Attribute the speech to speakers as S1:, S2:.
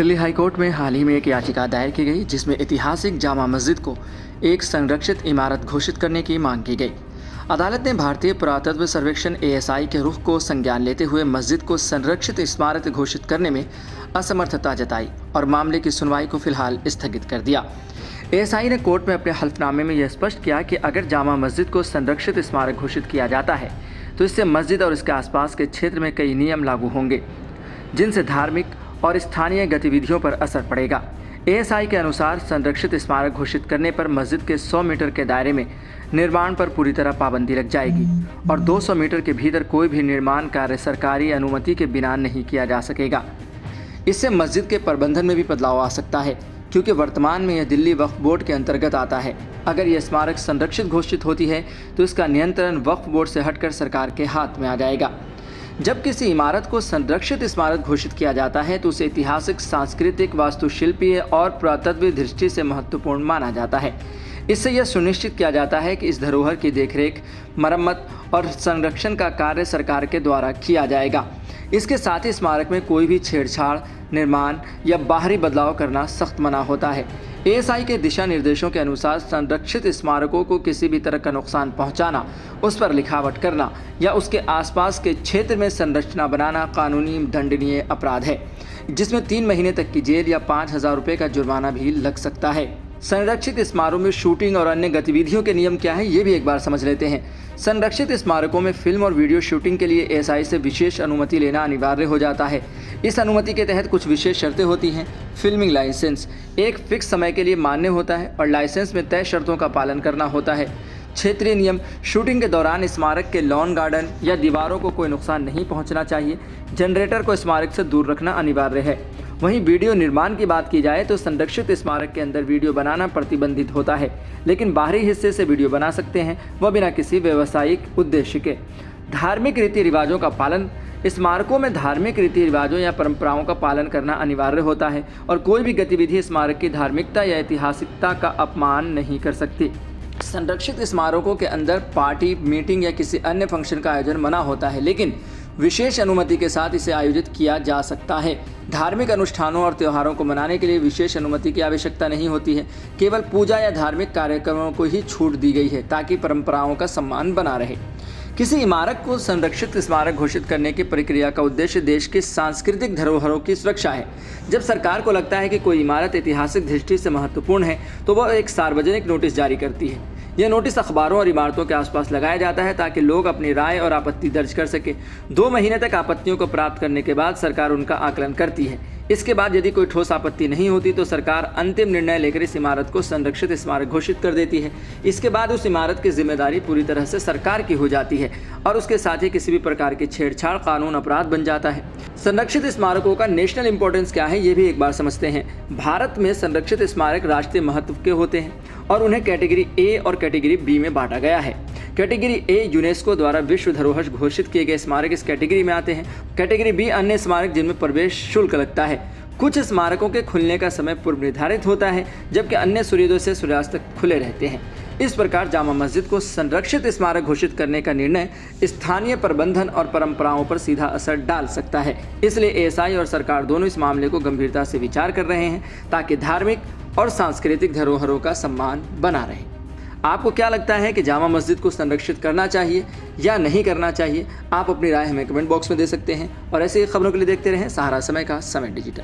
S1: Delhi high court में हाल ही में एक याचिका दायर की गई जिसमें ऐतिहासिक जामा मस्जिद को एक संरक्षित इमारत घोषित करने की मांग की गई। अदालत ने भारतीय पुरातत्व सर्वेक्षण एएसआई के रुख को संज्ञान लेते हुए मस्जिद को संरक्षित इमारत घोषित करने में असमर्थता जताई और मामले की सुनवाई को फिलहाल स्थगित कर दिया। एएसआई ने कोर्ट में अपने हल्फनामे में यह स्पष्ट किया कि अगर जामा मस्जिद को संरक्षित स्मारक घोषित किया जाता है तो इससे मस्जिद और इसके आसपास के क्षेत्र में कई नियम लागू होंगे जिनसे धार्मिक और स्थानीय गतिविधियों पर असर पड़ेगा। एएसआई के अनुसार संरक्षित स्मारक घोषित करने पर मस्जिद के 100 मीटर के दायरे में निर्माण पर पूरी तरह पाबंदी लग जाएगी और 200 मीटर के भीतर कोई भी निर्माण कार्य सरकारी अनुमति के बिना नहीं किया जा सकेगा। इससे मस्जिद के प्रबंधन में भी बदलाव आ सकता है क्योंकि वर्तमान में यह दिल्ली वक्फ बोर्ड के अंतर्गत आता है। अगर यह स्मारक संरक्षित घोषित होती है तो इसका नियंत्रण वक्फ बोर्ड से हटकर सरकार के हाथ में आ जाएगा। जब किसी इमारत को संरक्षित स्मारक घोषित किया जाता है तो उसे ऐतिहासिक, सांस्कृतिक, वास्तुशिल्पीय और पुरातत्व दृष्टि से महत्वपूर्ण माना जाता है। इससे यह सुनिश्चित किया जाता है कि इस धरोहर की देखरेख, मरम्मत और संरक्षण का कार्य सरकार के द्वारा किया जाएगा। इसके साथ ही स्मारक में कोई भी छेड़छाड़, निर्माण या बाहरी बदलाव करना सख्त मना होता है। एएसआई के दिशा निर्देशों के अनुसार संरक्षित स्मारकों को किसी भी तरह का नुकसान पहुंचाना, उस पर लिखावट करना या उसके आसपास के क्षेत्र में संरचना बनाना कानूनी दंडनीय अपराध है, जिसमें 3 महीने तक की जेल या 5,000 रुपये का जुर्माना भी लग सकता है। संरक्षित स्मारकों में शूटिंग और अन्य गतिविधियों के नियम क्या हैं, ये भी एक बार समझ लेते हैं। संरक्षित स्मारकों में फिल्म और वीडियो शूटिंग के लिए एएसआई से विशेष अनुमति लेना अनिवार्य हो जाता है। इस अनुमति के तहत कुछ विशेष शर्तें होती हैं। फिल्मिंग लाइसेंस एक फिक्स समय के लिए मान्य होता है और लाइसेंस में तय शर्तों का पालन करना होता है। क्षेत्रीय नियम, शूटिंग के दौरान स्मारक के लॉन गार्डन या दीवारों को कोई नुकसान नहीं पहुंचना चाहिए। जनरेटर को स्मारक से दूर रखना अनिवार्य है। वहीं वीडियो निर्माण की बात की जाए तो संरक्षित स्मारक के अंदर वीडियो बनाना प्रतिबंधित होता है, लेकिन बाहरी हिस्से से वीडियो बना सकते हैं, वह बिना किसी व्यावसायिक उद्देश्य के। धार्मिक रीति रिवाजों का पालन, स्मारकों में धार्मिक रीति रिवाजों या परंपराओं का पालन करना अनिवार्य होता है और कोई भी गतिविधि स्मारक की धार्मिकता या ऐतिहासिकता का अपमान नहीं कर सकती। संरक्षित स्मारकों के अंदर पार्टी, मीटिंग या किसी अन्य फंक्शन का आयोजन मना होता है, लेकिन विशेष अनुमति के साथ इसे आयोजित किया जा सकता है। धार्मिक अनुष्ठानों और त्योहारों को मनाने के लिए विशेष अनुमति की आवश्यकता नहीं होती है। केवल पूजा या धार्मिक कार्यक्रमों को ही छूट दी गई है ताकि परंपराओं का सम्मान बना रहे। किसी इमारत को संरक्षित स्मारक घोषित करने की प्रक्रिया का उद्देश्य देश की सांस्कृतिक धरोहरों की सुरक्षा है। जब सरकार को लगता है कि कोई इमारत ऐतिहासिक दृष्टि से महत्वपूर्ण है तो वह एक सार्वजनिक नोटिस जारी करती है। यह नोटिस अखबारों और इमारतों के आसपास लगाया जाता है ताकि लोग अपनी राय और आपत्ति दर्ज कर सके। 2 महीने तक आपत्तियों को प्राप्त करने के बाद सरकार उनका आकलन करती है। इसके बाद यदि कोई ठोस आपत्ति नहीं होती तो सरकार अंतिम निर्णय लेकर इस इमारत को संरक्षित स्मारक घोषित कर देती है। इसके बाद उस इमारत की जिम्मेदारी पूरी तरह से सरकार की हो जाती है और उसके साथ ही किसी भी प्रकार की छेड़छाड़ कानून अपराध बन जाता है। संरक्षित स्मारकों का नेशनल इंपॉर्टेंस क्या है, ये भी एक बार समझते हैं। भारत में संरक्षित स्मारक राष्ट्रीय महत्व के होते हैं और उन्हें कैटेगरी ए और कैटेगरी बी में बांटा गया है। कैटेगरी ए यूनेस्को द्वारा विश्व धरोहर घोषित किए गए स्मारक इस कैटेगरी में आते हैं। कैटेगरी बी अन्य स्मारक जिनमें प्रवेश शुल्क लगता है। कुछ स्मारकों के खुलने का समय पूर्व निर्धारित होता है जबकि अन्य सूर्योदय से सूर्यास्त तक खुले रहते हैं। इस प्रकार जामा मस्जिद को संरक्षित स्मारक घोषित करने का निर्णय स्थानीय प्रबंधन और परंपराओं पर सीधा असर डाल सकता है। इसलिए एएसआई और सरकार दोनों इस मामले को गंभीरता से विचार कर रहे हैं ताकि धार्मिक और सांस्कृतिक धरोहरों का सम्मान बना रहे। आपको क्या लगता है कि जामा मस्जिद को संरक्षित करना चाहिए या नहीं करना चाहिए? आप अपनी राय हमें कमेंट बॉक्स में दे सकते हैं और ऐसे ही खबरों के लिए देखते रहें सहारा समय का समय डिजिटल।